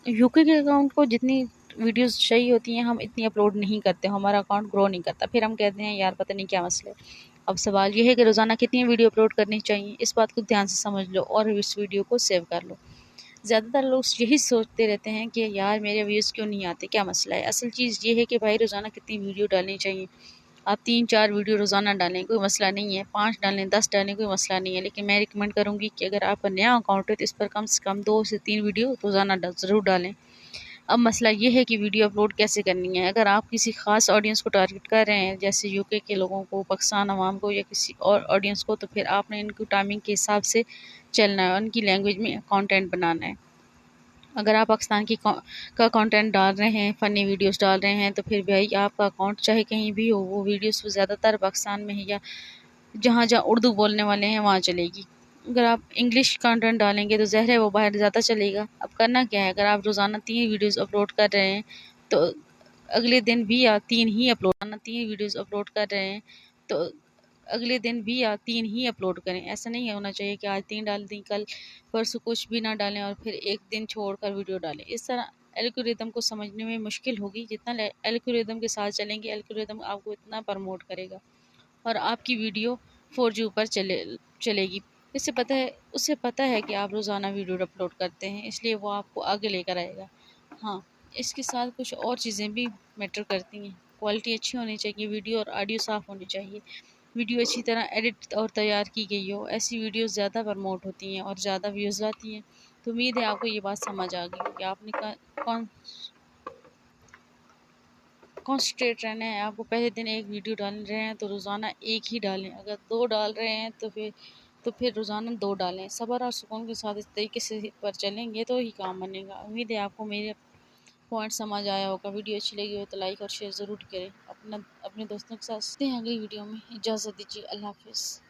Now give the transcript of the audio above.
UK के account को जितनी वीडियोस चाहिए होती हैं हम इतनी अपलोड नहीं करते, हमारा अकाउंट ग्रो नहीं करता, फिर हम कहते हैं यार पता नहीं क्या मसला है। अब सवाल ये है कि रोज़ाना कितनी वीडियो अपलोड करनी चाहिए, इस बात को ध्यान से समझ लो और इस वीडियो को सेव कर लो। ज़्यादातर लोग यही सोचते रहते हैं कि यार मेरे व्यूज़ क्यों नहीं आते, क्या मसला है। असल चीज़ ये है कि भाई रोज़ाना कितनी वीडियो डालनी चाहिए। आप 3-4 वीडियो रोज़ाना डालें, कोई मसला नहीं है, 5 डालें, 10 डालें, कोई मसला नहीं है। लेकिन मैं रिकमेंड करूँगी कि अगर आपका नया अकाउंट है तो इस पर कम से कम 2 से 3 वीडियो रोज़ाना ज़रूर डालें। अब मसला ये है कि वीडियो अपलोड कैसे करनी है। अगर आप किसी ख़ास ऑडियंस को टारगेट कर रहे हैं, जैसे यूके के लोगों को, पाकिस्तान अवाम को या किसी और ऑडियंस को, तो फिर आपने इनको टाइमिंग के हिसाब से चलना है, उनकी लैंग्वेज में कंटेंट बनाना है। अगर आप पाकिस्तान का कंटेंट डाल रहे हैं, फ़नी वीडियोस डाल रहे हैं, तो फिर भाई आपका अकाउंट चाहे कहीं भी हो, वो वीडियोस ज़्यादातर पाकिस्तान में है या जहाँ जहाँ उर्दू बोलने वाले हैं वहाँ चलेगी। अगर आप इंग्लिश कंटेंट डालेंगे तो ज़ाहिर है वो बाहर ज़्यादा चलेगा। अब करना क्या है, अगर आप रोज़ाना 3 वीडियोस अपलोड कर रहे हैं तो अगले दिन भी या 3 ही अपलोड, 3 वीडियोस अपलोड कर रहे हैं तो अगले दिन भी या 3 ही अपलोड करें। ऐसा नहीं होना चाहिए कि आज 3 डाल दी, कल परसों कुछ भी ना डालें और फिर एक दिन छोड़कर वीडियो डालें। इस तरह एल्गोरिदम को समझने में मुश्किल होगी। जितना एल्गोरिदम के साथ चलेंगे, एल्गोरिदम आपको इतना प्रमोट करेगा और आपकी वीडियो फॉर यू पर चलेगी। उससे पता है कि आप रोज़ाना वीडियो अपलोड करते हैं, इसलिए वो आपको आगे लेकर आएगा। हाँ, इसके साथ कुछ और चीज़ें भी मैटर करती हैं। क्वालिटी अच्छी होनी चाहिए, वीडियो और ऑडियो साफ़ होनी चाहिए। वीडियो अच्छी तरह एडिट और तैयार की गई हो, ऐसी वीडियोस ज़्यादा प्रमोट होती हैं और ज़्यादा व्यूज़ आती हैं। तो उम्मीद है आपको ये बात समझ आ गई होगी। आपने कौन कॉन्सन्ट्रेट रहना है। आपको पहले दिन एक वीडियो डाल रहे हैं तो रोज़ाना एक ही डालें। अगर 2 डाल रहे हैं तो फिर रोज़ाना 2 डालें। सब्र और सुकून के साथ इस तरीके से पर चलेंगे तो ही काम बनेगा। उम्मीद है आपको मेरे पॉइंट समझ आया होगा। वीडियो अच्छी लगी हो तो लाइक और शेयर ज़रूर करें। अपने दोस्तों के साथ मिलते हैं अगली वीडियो में। इजाज़त दीजिए। अल्लाह हाफ़िज़।